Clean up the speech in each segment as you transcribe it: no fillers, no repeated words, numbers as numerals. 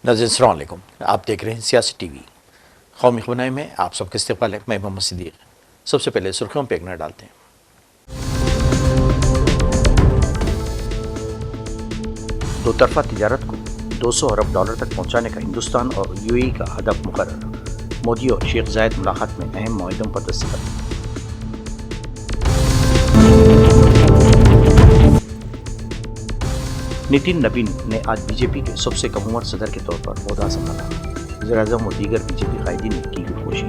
नाज़रीन अस्सलाम वालेकुम। आप देख रहे हैं सियासी टीवी। कौमी खबरनामे में आप सबका इस्तकबाल है। मैं मोहम्मद सिद्दीक। सबसे पहले सुर्खियों पर एक नज़र डालते हैं। 2 तरफ़ा तिजारत को $200 अरब तक पहुँचाने का हिंदुस्तान और यूएई का हदफ मुकर्रर। मोदी और शेख जायद मुलाकात में अहम मुआहदों पर दस्तखत। नितिन नबीन ने आज बीजेपी के सबसे कम उम्र सदर के तौर पर ओहदा संभाला। वज़ीर-ए-आज़म व दीगर बीजेपी कायदीन ने की खुशी।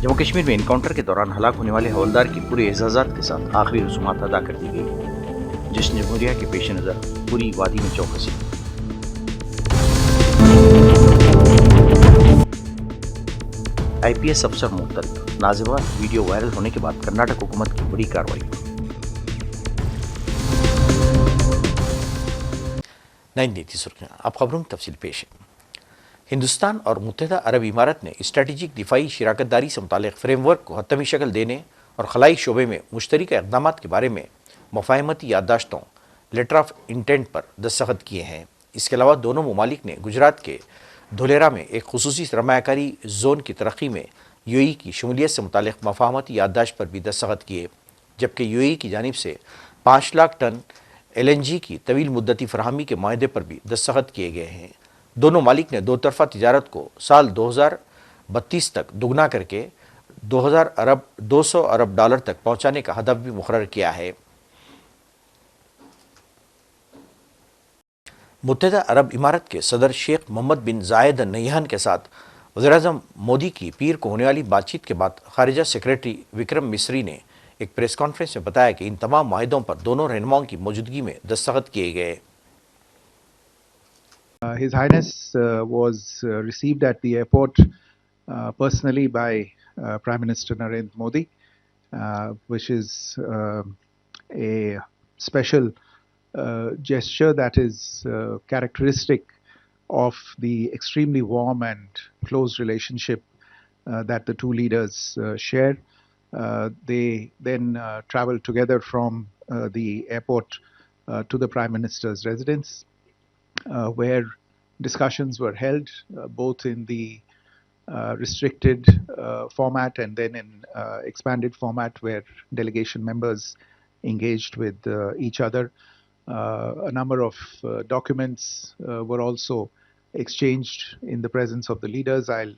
जम्मू कश्मीर में इनकाउंटर के दौरान हलाक होने वाले हवलदार की पूरे एजाज़ात के साथ आखिरी रसूमात अदा कर दी गई। जश्न जमहूरिया के पेश नज़र पूरी वादी में चौकसी। IPS अफसर मुअत्तल। नाज़िबा वीडियो वायरल होने के बाद कर्नाटक हुकूमत की बड़ी कार्रवाई। नई नीति सुर्खियां। अब खबरों की तफसील पेश है। हिंदुस्तान और मुत्तहिदा अरब इमारत ने स्ट्रेटेजिक दिफाई शराकतदारी से मुतालिक फ्रेमवर्क को हतमी शक्ल देने और खलाई शोबे में मुश्तरका इक़दाम के बारे में मुफ़ाहमती याददाश्तों लेटर ऑफ इंटेंट पर दस्तखत किए हैं। इसके अलावा दोनों ममालिक ने गुजरात के धोलेरा में एक खुसूसी सरमायाकारी जोन की तरक्की में यूएई की शमूलियत से मुतालिक मुफ़ाहमती याददाश्त पर भी दस्तखत किए, जबकि यूएई की जानिब से 5 लाख टन LNG की तवील मुद्दती फरहमी के माहदे पर भी दस्तखत किए गए हैं। दोनों मालिक ने 2 तरफ़ा तिजारत को साल 2032 तक दुगना करके $200 अरब तक पहुँचाने का हदफ भी मुकर्रर किया है। मुत्तहिदा अरब इमारत के सदर शेख मोहम्मद बिन जायद अल नह्यान के साथ वज़ीर-ए-आज़म मोदी की पीर को होने वाली बातचीत के बाद खारिजा सेक्रेटरी विक्रम मिस्री ने एक प्रेस कॉन्फ्रेंस में बताया कि इन तमाम माहिदों पर दोनों रहनुमाओं की मौजूदगी में दस्तखत किए गए। His Highness was received at the airport personally by Prime Minister Narendra Modi, which is a special gesture that is characteristic of the extremely warm and close relationship that the two leaders share. They then traveled together from the airport to the Prime Minister's residence, where discussions were held both in the restricted format and then in expanded format, where delegation members engaged with each other. A number of documents were also exchanged in the presence of the leaders. I'll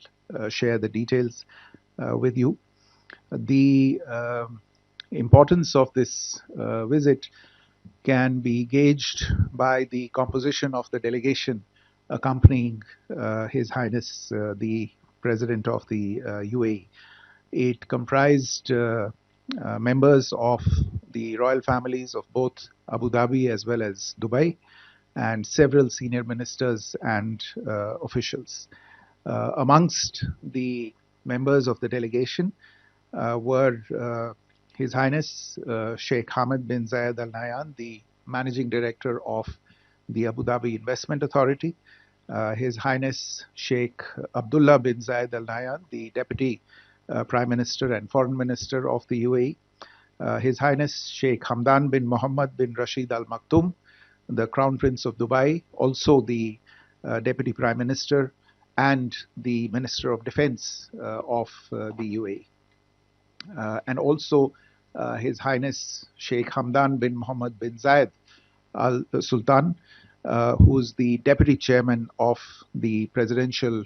share the details with you. The importance of this visit can be gauged by the composition of the delegation accompanying His Highness the President of the UAE. It comprised members of the royal families of both Abu Dhabi as well as Dubai, and several senior ministers and officials. Amongst the members of the delegation were His Highness Sheikh Hamad bin Zayed Al Nahyan, the Managing Director of the Abu Dhabi Investment Authority, His Highness Sheikh Abdullah bin Zayed Al Nahyan, the Deputy Prime Minister and Foreign Minister of the UAE, His Highness Sheikh Hamdan bin Mohammed bin Rashid Al Maktoum, the Crown Prince of Dubai, also the Deputy Prime Minister and the Minister of Defense of the UAE, and also His Highness Sheikh Hamdan bin Mohammed bin Zayed Al Sultan, who is the Deputy Chairman of the Presidential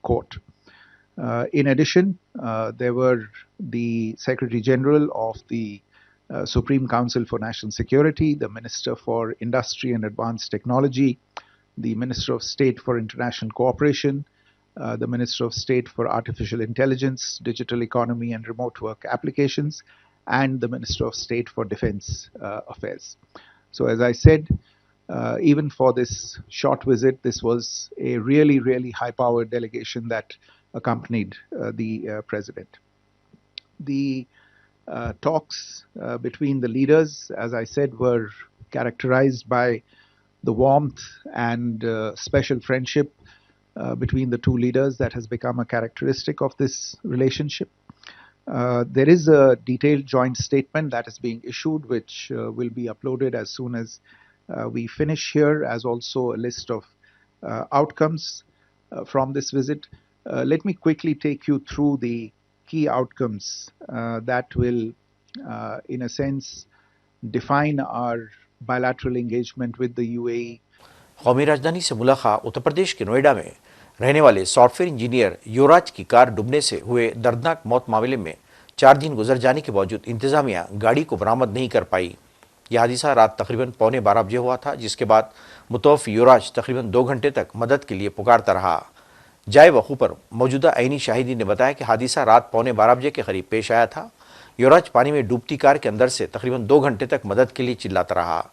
Court. In addition, there were the Secretary General of the Supreme Council for National Security, the Minister for Industry and Advanced Technology, the Minister of State for International Cooperation, the Minister of State for Artificial Intelligence, Digital Economy and Remote Work Applications, and the Minister of State for Defense Affairs. So as I said, even for this short visit, this was a really, really high-powered delegation that accompanied the President. The talks between the leaders, as I said, were characterized by the warmth and special friendship between the two leaders that has become a characteristic of this relationship. There is a detailed joint statement that is being issued, which will be uploaded as soon as we finish here, as also a list of outcomes from this visit. Let me quickly take you through the key outcomes that will, in a sense, define our bilateral engagement with the UAE. कौमी राजधानी से मुलाकात उत्तर प्रदेश के नोएडा में रहने वाले software engineer युवराज की car डूबने से हुए दर्दनाक मौत मामले में 4 दिन गुजर जाने के बावजूद इंतजामिया गाड़ी को बरामद नहीं कर पाई। यह हादसा रात तकरीबन 11:15 बजे हुआ था, जिसके बाद मुतवफ़्फ़ी युवराज तकरीबन 2 घंटे तक मदद के लिए पुकारता रहा। जाए वक़ू पर मौजूदा आईनी शाहिदी ने बताया कि हादसा रात 11:15 बजे के करीब पेश आया था। युवराज पानी में डूबती कार के अंदर से तकरीबन 2 घंटे तक मदद के लिए चिल्लाता रहा।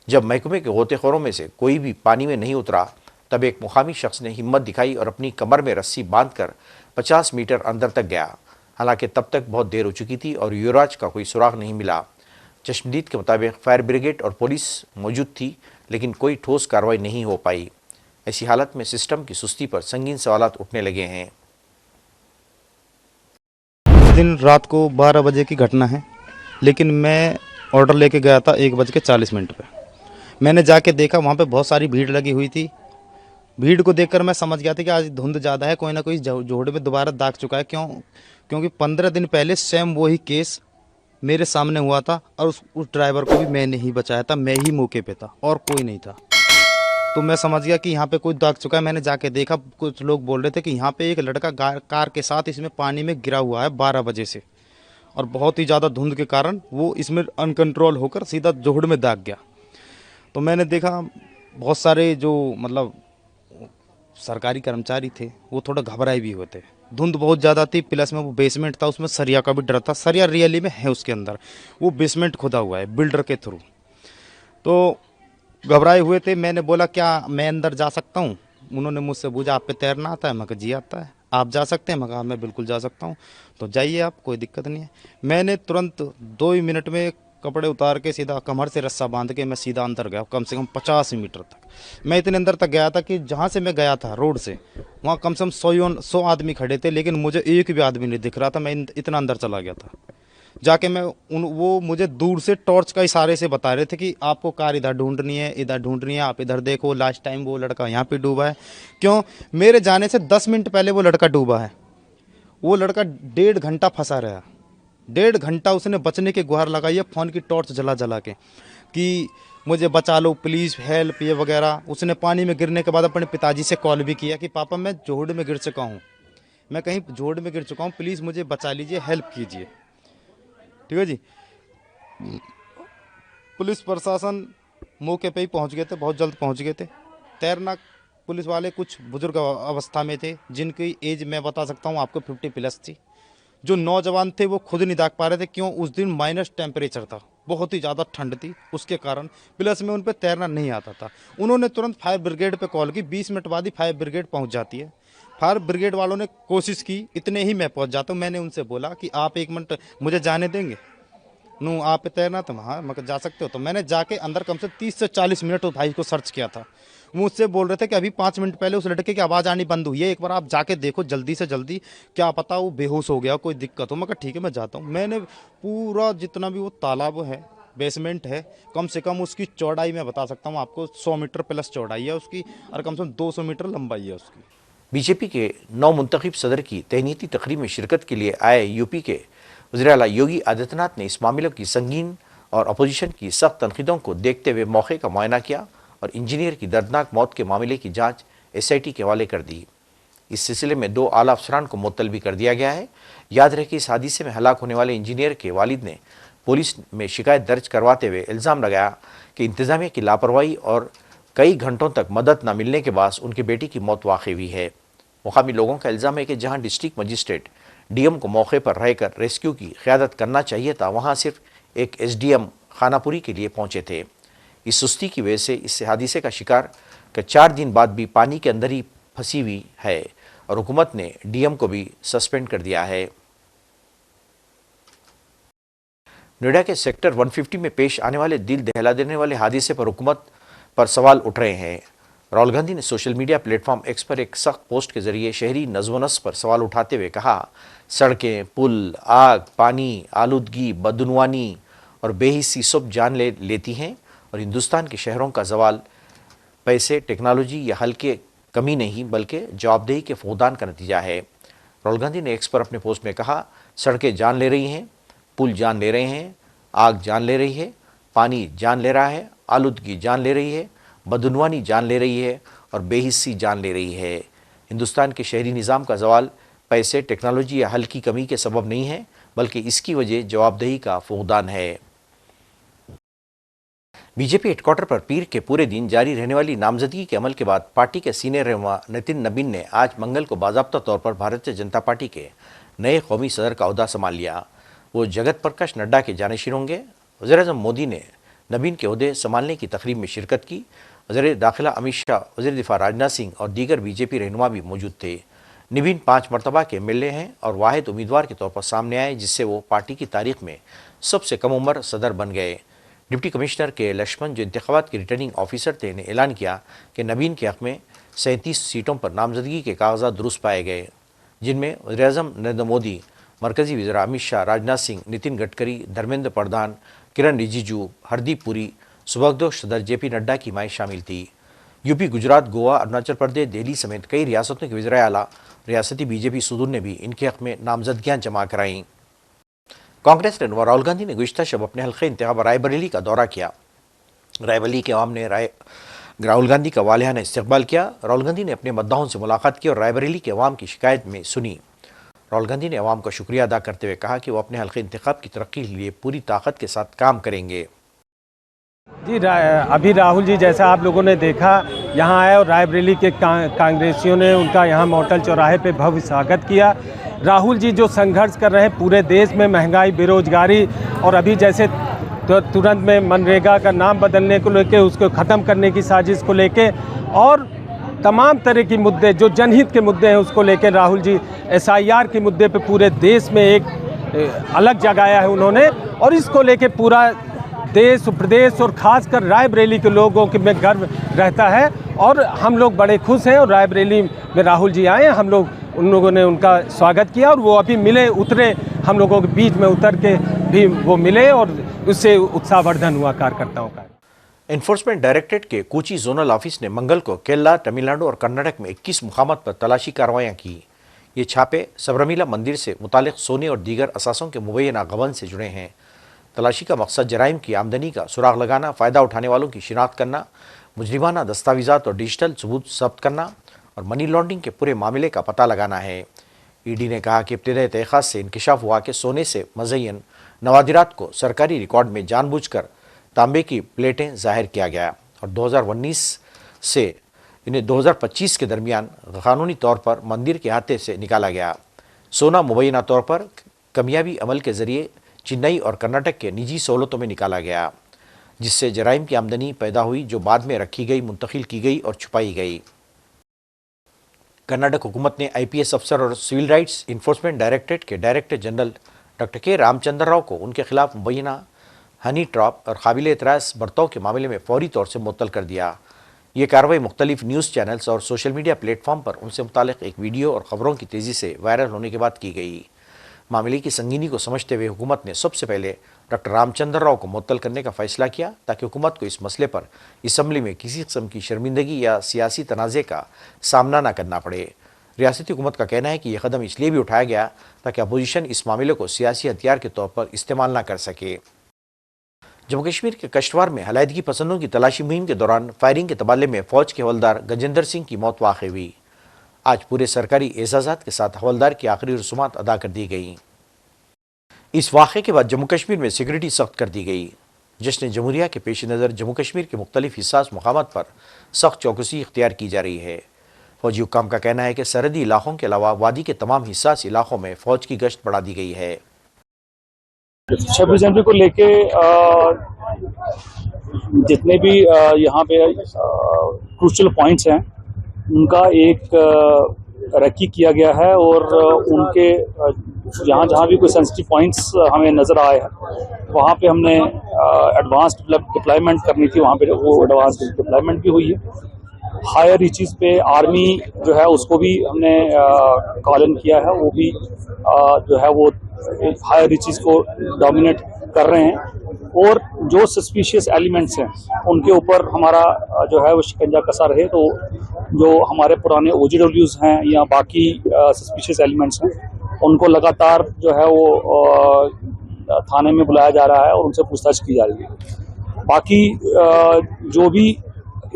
जब महकमे के गोतेखोरों में से कोई भी पानी में नहीं उतरा, तब एक मुकामी शख्स ने हिम्मत दिखाई और अपनी कमर में रस्सी बांधकर 50 मीटर अंदर तक गया। हालांकि तब तक बहुत देर हो चुकी थी और युवराज का कोई सुराग नहीं मिला। चश्मदीद के मुताबिक फायर ब्रिगेड और पुलिस मौजूद थी, लेकिन कोई ठोस कार्रवाई नहीं हो पाई। ऐसी हालत में सिस्टम की सुस्ती पर संगीन सवालात उठने लगे हैं। दिन रात को 12 बजे की घटना है, लेकिन मैं ऑर्डर लेके गया था 1:40 पे। मैंने जाके देखा, वहाँ पे बहुत सारी भीड़ लगी हुई थी। भीड़ को देखकर मैं समझ गया था कि आज धुंध ज़्यादा है, कोई ना कोई जोड़ में दोबारा दाग चुका है। क्योंकि 15 दिन पहले सेम वही केस मेरे सामने हुआ था और उस ड्राइवर को भी मैंने ही बचाया था। मैं ही मौके पे था और कोई नहीं था। तो मैं समझ गया कि यहाँ पे कोई दाग चुका है। मैंने जाके देखा, कुछ लोग बोल रहे थे कि यहाँ पे एक लड़का कार के साथ इसमें पानी में गिरा हुआ है 12 बजे से, और बहुत ही ज़्यादा धुंध के कारण वो इसमें अनकंट्रोल होकर सीधा जोहड़ में दाग गया। तो मैंने देखा बहुत सारे जो मतलब सरकारी कर्मचारी थे वो थोड़ा घबराए भी हुए थे। धुंध बहुत ज़्यादा थी, प्लस में वो बेसमेंट था, उसमें सरिया का भी डर था। सरिया रियली में है उसके अंदर, वो बेसमेंट खुदा हुआ है बिल्डर के थ्रू। तो घबराए हुए थे। मैंने बोला क्या मैं अंदर जा सकता हूँ? उन्होंने मुझसे पूछा आप पे तैरना आता है? मैं कहा जी आता है। आप जा सकते हैं? मैं कहा मैं बिल्कुल जा सकता हूँ। तो जाइए आप, कोई दिक्कत नहीं है। मैंने तुरंत 2 ही मिनट में कपड़े उतार के सीधा कमर से रस्सा बांध के मैं सीधा अंदर गया, कम से कम 50 मीटर तक। मैं इतने अंदर तक गया था कि जहाँ से मैं गया था रोड से, वहाँ कम से कम 100 आदमी खड़े थे, लेकिन मुझे एक भी आदमी नहीं दिख रहा था। मैं इतना अंदर चला गया था। जाके मैं वो मुझे दूर से टॉर्च का इशारे से बता रहे थे कि आपको कार इधर ढूंढनी है, इधर ढूंढनी है, आप इधर देखो, लास्ट टाइम वो लड़का यहाँ पे डूबा है। क्यों? मेरे जाने से 10 मिनट पहले वो लड़का डूबा है। वो लड़का 1.5 घंटा फंसा रहा। 1.5 घंटा उसने बचने की गुहार लगाई है, फ़ोन की टॉर्च जला जला के कि मुझे बचा लो प्लीज़, हेल्प, ये वगैरह। उसने पानी में गिरने के बाद अपने पिताजी से कॉल भी किया कि पापा मैं जोहड़ में गिर चुका हूँ, मैं कहीं जोहड़ में गिर चुका हूँ, प्लीज़ मुझे बचा लीजिए, हेल्प कीजिए। ठीक है जी। पुलिस प्रशासन मौके पे ही पहुंच गए थे, बहुत जल्द पहुंच गए थे। तैरना पुलिस वाले कुछ बुजुर्ग अवस्था में थे, जिनकी एज मैं बता सकता हूं आपको 50+ थी। जो नौजवान थे वो खुद नहीं दाग पा रहे थे। क्यों? उस दिन माइनस टेम्परेचर था, बहुत ही ज़्यादा ठंड थी, उसके कारण प्लस में उन पर तैरना नहीं आता था। उन्होंने तुरंत फायर ब्रिगेड पे कॉल की। 20 मिनट बाद ही फायर ब्रिगेड पहुंच जाती है। फायर ब्रिगेड वालों ने कोशिश की, इतने ही मैं पहुंच जाता हूँ। मैंने उनसे बोला कि आप 1 मिनट मुझे जाने देंगे? नू आप पे तैरना तुम? हाँ, मैं जा सकते हो। तो मैंने जाके अंदर कम से 30 से 40 मिनट उस भाई को सर्च किया था। मुझसे बोल रहे थे कि अभी 5 मिनट पहले उस लड़के की आवाज़ आनी बंद हुई है, एक बार आप जाके देखो जल्दी से जल्दी, क्या पता वो बेहोश हो गया, कोई दिक्कत हो। मैं कहा ठीक है मैं जाता हूँ। मैंने पूरा जितना भी वो तालाब है, बेसमेंट है, कम से कम उसकी चौड़ाई मैं बता सकता हूँ आपको 100 मीटर प्लस चौड़ाई है उसकी, और कम से कम 200 मीटर लंबाई है उसकी। बीजेपी के नौ मुंतखब सदर की तहनीती तकरीब में शिरकत के लिए आए यूपी के वज़ीर आला योगी आदित्यनाथ ने इस मामले की संगीन और अपोजिशन की सख्त तनकीदों को देखते हुए मौके का मुआयना किया और इंजीनियर की दर्दनाक मौत के मामले की जांच SIT के हवाले कर दी। इस सिलसिले में 2 आला अफसरान को मुअत्तल भी कर दिया गया है। याद रहे कि इस हादसे में हलाक होने वाले इंजीनियर के वालिद ने पुलिस में शिकायत दर्ज करवाते हुए इल्ज़ाम लगाया कि इंतजामिया की लापरवाही और कई घंटों तक मदद न मिलने के बाद उनकी बेटी की मौत वाक़ई हुई है। मुकामी लोगों का इल्ज़ाम है कि जहां डिस्ट्रिक्ट मजिस्ट्रेट DM को मौके पर रहकर रेस्क्यू की क़यादत करना चाहिए था, वहां सिर्फ एक SDM खानापुरी के लिए पहुंचे थे। इस सुस्ती की वजह से इस हादसे का शिकार के 4 दिन बाद भी पानी के अंदर ही फंसी हुई है और हुकूमत ने DM को भी सस्पेंड कर दिया है। नोएडा के सेक्टर 150 में पेश आने वाले दिल दहला देने वाले हादसे पर हुकूमत पर सवाल उठ रहे हैं। राहुल गांधी ने सोशल मीडिया प्लेटफॉर्म X पर एक सख्त पोस्ट के जरिए शहरी नज़्म-ओ-नस्क पर सवाल उठाते हुए कहा सड़कें, पुल, आग, पानी, आलूदगी, बदनवानी और बेहिस्सी सब जान लेती हैं और हिंदुस्तान के शहरों का जवाल पैसे, टेक्नोलॉजी या हल्के कमी नहीं बल्कि जवाबदेही के फुकदान का नतीजा है। राहुल गांधी ने एक्स पर अपने पोस्ट में कहा, सड़कें जान ले रही हैं, पुल जान ले रहे हैं, आग जान ले रही है, पानी जान ले रहा है, आलूदगी जान ले रही है, बदनवानी जान ले रही है और बेहिस्सी जान ले रही है। हिंदुस्तान के शहरी निज़ाम का जवाल पैसे, टेक्नोलॉजी या हल की कमी के सबब नहीं है बल्कि इसकी वजह जवाबदेही का फुकदान है। बीजेपी हेडक्वार्टर पर पीर के पूरे दिन जारी रहने वाली नामजदगी के अमल के बाद पार्टी के सीनियर रहनुमा नितिन नबीन ने आज मंगल को बाज़ाब्ता तौर पर भारतीय जनता पार्टी के नए कौमी सदर का ओहदा संभाल लिया। वो जगत प्रकाश नड्डा के जानिशीन होंगे। वज़ीर-ए-आज़म मोदी ने नबीन के ओहदे संभालने की तकरीब में शिरकत की। वज़ीर दाखिला अमित शाह, वज़ीर दिफा राजनाथ सिंह और दीगर बीजेपी रहनुमा भी मौजूद थे। नबीन 5 मरतबा के MLA हैं और वाहिद उम्मीदवार के तौर पर सामने आए जिससे वो पार्टी की तारीख में सबसे कम उम्र सदर बन गए। डिप्टी कमिश्नर के लक्ष्मण जो इंतखाबात के रिटर्निंग ऑफिसर थे ने ऐलान किया कि नबीन के हक़ में 37 सीटों पर नामजदगी के कागजात दुरुस्त पाए गए, जिनमें वज़ीर-ए-आज़म नरेंद्र मोदी, मरकज़ी वज़ीर अमित शाह, राजनाथ सिंह, नितिन गडकरी, धर्मेंद्र प्रधान, किरण रिजिजू, हरदीप पुरी, सुबकदोश सदर JP नड्डा की हिमायत शामिल थी। यूपी, गुजरात, गोवा, अरुणाचल प्रदेश, दिल्ली समेत कई रियासतों के वज़ीर आला, रियासती बीजेपी सुदूर ने भी इनके हक़ में नामजदगियाँ जमा कराईं। कांग्रेस रहनुमा राहुल गांधी ने गुज़िश्ता शब अपने हल्के इंतखाब रायबरेली का दौरा किया। रायबरेली के अवाम ने राहुल गांधी का वालिहाना इस्तकबाल किया। राहुल गांधी ने अपने मतदाताओं से मुलाकात की और रायबरेली के अवाम की शिकायत में सुनी। राहुल गांधी ने अवाम का शुक्रिया अदा करते हुए कहा कि वो अपने हल्के इंतखाब की तरक्की के लिए पूरी ताकत के साथ काम करेंगे। जी, अभी राहुल जी जैसा आप लोगों ने देखा यहाँ आए और रायबरेली के कांग्रेसियों ने उनका यहाँ मॉडल चौराहे पे भव्य स्वागत किया। राहुल जी जो संघर्ष कर रहे हैं पूरे देश में महंगाई, बेरोजगारी और अभी जैसे तुरंत में मनरेगा का नाम बदलने को लेके उसको ख़त्म करने की साजिश को लेके और तमाम तरह की मुद्दे जो जनहित के मुद्दे हैं उसको लेकर राहुल जी SIR के मुद्दे पे पूरे देश में एक अलग जगाया है उन्होंने और इसको लेके पूरा देश, प्रदेश और ख़ासकर रायबरेली के लोगों के में गर्व रहता है और हम लोग बड़े खुश हैं। और रायबरेली में राहुल जी आए, हम लोग उन लोगों ने उनका स्वागत किया और वो अभी मिले, उतरे, हम लोगों के बीच में उतर के भी वो मिले और उससे उत्साहवर्धन हुआ कार्यकर्ताओं का। एनफोर्समेंट डायरेक्टरेट के कोची जोनल ऑफिस ने मंगल को केरला, तमिलनाडु और कर्नाटक में 21 मुकामात पर तलाशी कार्रवाइयाँ की। ये छापे सबरमीला मंदिर से मुतालिक सोने और दीगर असासों के मुबैना गबन से जुड़े हैं। तलाशी का मकसद जराइम की आमदनी का सुराग लगाना, फ़ायदा उठाने वालों की शिनाख्त करना, मुजरिमाना दस्तावेज़ात और डिजिटल सबूत जब्त करना और मनी लॉन्ड्रिंग के पूरे मामले का पता लगाना है। ED ने कहा कि इब्तिदाई तहक़ीक़ात से इंकशाफ हुआ कि सोने से मज़य्यन नवादिरात को सरकारी रिकॉर्ड में जानबूझकर तांबे की प्लेटें ज़ाहिर किया गया और 2019 से इन्हें 2025 के दरमियान क़ानूनी तौर पर मंदिर के अहाते से निकाला गया। सोना मुबैना तौर पर कमियाबी अमल के ज़रिए चेन्नई और कर्नाटक के निजी सहूलतों में निकाला गया, जिससे जराइम की आमदनी पैदा हुई जो बाद में रखी गई, मुंतकिल की गई और छुपाई गई। कर्नाटक हुकूमत ने IPS अफसर और सिविल राइट्स इन्फोर्समेंट डायरेक्टरेट के director general doctor K. Ramchandra Rao को उनके खिलाफ मुबैना हनी ट्रैप और काबिल एतराज़ बर्ताव के मामले में फौरी तौर से मुअत्तल कर दिया। ये कार्रवाई मुख्तलिफ न्यूज़ चैनल्स और सोशल मीडिया प्लेटफॉर्म पर उनसे मुतालिक एक वीडियो और ख़बरों की तेज़ी से वायरल होने के बाद की गई। मामले की संगीनी को समझते हुए हुकूमत ने सबसे पहले डॉक्टर रामचंद्र राव को मुअत्तल करने का फैसला किया ताकि हुकूमत को इस मसले पर असम्बली में किसी किस्म की शर्मिंदगी या सियासी तनाज़े का सामना न करना पड़े। रियासती हुकूमत का कहना है कि यह कदम इसलिए भी उठाया गया ताकि अपोजिशन इस मामले को सियासी हथियार के तौर पर इस्तेमाल न कर सके। जम्मू कश्मीर के कश्तवार में हलायदगी पसंदों की तलाशी मुहिम के दौरान फायरिंग के तबादले में फ़ौज के हवलदार गजेंद्र सिंह की मौत वाक़ हुई। आज पूरे सरकारी एजाज़ात के साथ हवलदार की आखिरी रसूमात अदा कर दी गई। इस वाक़े के बाद जम्मू कश्मीर में सिक्योरिटी सख्त कर दी गई। जश्न जमहूरिया के पेश नज़र जम्मू कश्मीर के मुख्तलिफ हिस्सास मकामात पर सख्त चौकसी इख्तियार की जा रही है। फ़ौजी हुक्काम का कहना है कि सरहदी इलाकों के अलावा वादी के तमाम हिस्सास इलाकों में फ़ौज की गश्त बढ़ा दी गई है। 26 जनवरी को लेके जितने भी यहाँ पे क्रूशल पॉइंट्स हैं उनका एक रखी किया गया है और उनके जहाँ भी कोई सेंसिटिव पॉइंट्स हमें नज़र आए हैं वहाँ पे हमने एडवांस डिप्लॉयमेंट करनी थी, वहाँ पे वो एडवांस डिप्लॉयमेंट भी हुई है। हायर रीचेस पे आर्मी जो है उसको भी हमने कॉल इन किया है, वो भी जो है वो हायर रीचेस को डोमिनेट कर रहे हैं, और जो सस्पिशियस एलिमेंट्स हैं उनके ऊपर हमारा जो है वो शिकंजा कसा रहे। तो जो हमारे पुराने OGWs हैं या बाकी सस्पिशियस एलिमेंट्स हैं उनको लगातार जो है वो थाने में बुलाया जा रहा है और उनसे पूछताछ की जा रही है। बाकी जो भी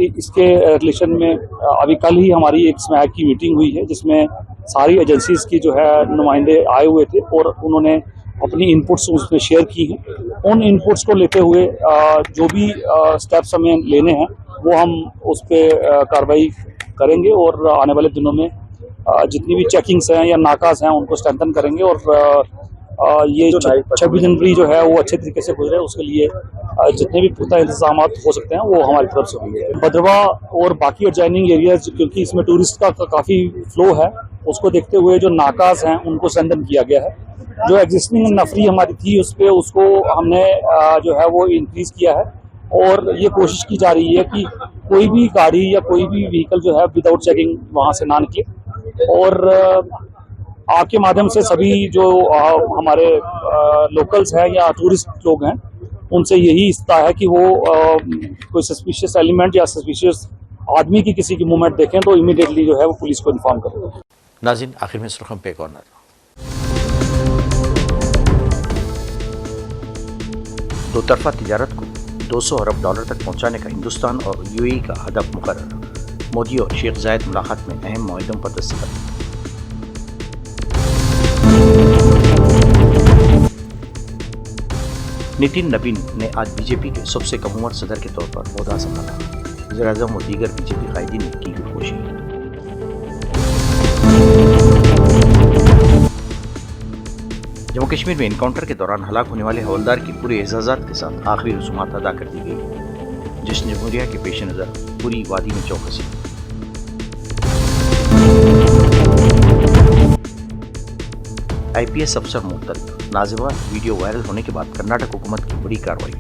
इसके रिलेशन में अभी कल ही हमारी एक स्मैक की मीटिंग हुई है जिसमें सारी एजेंसीज की जो है नुमाइंदे आए हुए थे और उन्होंने अपनी इनपुट्स उसमें शेयर की हैं। उन इनपुट्स को लेते हुए जो भी स्टेप्स हमें लेने हैं वो हम उस पर कार्रवाई करेंगे और आने वाले दिनों में जितनी भी चेकिंग्स हैं या नाकाज हैं उनको स्ट्रेंथन करेंगे और ये 26 जनवरी जो है वो अच्छे तरीके से गुजरे उसके लिए जितने भी पुख्ता इंतजाम हो सकते हैं वो हमारी तरफ से होंगे। भद्रवाह और बाकी एडजॉइनिंग एरियाज क्योंकि इसमें टूरिस्ट का काफ़ी फ्लो है, उसको देखते हुए जो नाकाज हैं उनको स्ट्रेंथन किया गया है। जो एग्जिस्टिंग नफरी हमारी थी उस पर उसको हमने जो है वो इंक्रीज किया है और ये कोशिश की जा रही है कि कोई भी गाड़ी या कोई भी व्हीकल जो है विदाउट चेकिंग वहाँ से ना निकले। और आपके माध्यम से सभी जो हमारे लोकल्स हैं या टूरिस्ट लोग हैं उनसे यही इस्ता है कि वो कोई सस्पिशियस एलिमेंट या सस्पिशियस आदमी की किसी की मूवमेंट देखें तो इमीडिएटली जो है वो पुलिस को इन्फॉर्म करें। नाज़रीन, आखिर में सुर्खियों पे एक और नज़र। 2 तरफा तिजारत को 200 अरब डॉलर तक पहुंचाने का हिंदुस्तान और UAE का हदफ मुकर्रर। मोदी और शेख जायद मुलाकात में अहम मुआहदों पर दस्तखत। नितिन नवीन ने आज बीजेपी के सबसे कम उम्र सदर के तौर पर ओहदा संभाला। वज़ीर-ए-आज़म और दीगर बीजेपी कायदीन ने की खुशी। जम्मू कश्मीर में इनकाउंटर के दौरान हलाक होने वाले हवलदार की पूरे एजाज़ात के साथ आखिरी रसूमात अदा कर दी गई। जश्न जमहूरिया के पेश नज़र पूरी वादी में चौकसी। IPS अफसर मुअत्तल। नाज़िबा वीडियो वायरल होने के बाद कर्नाटक हुकूमत की बड़ी कार्रवाई।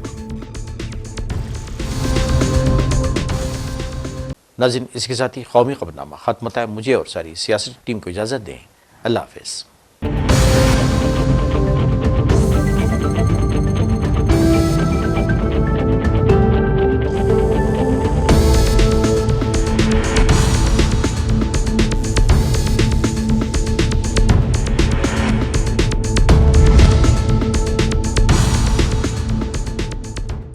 नाज़रीन, इसके साथ ही कौमी खबरनामा खत्म होता है। मुझे और सारी सियासत टीम को इजाज़त दें। अल्लाह हाफ़िज़।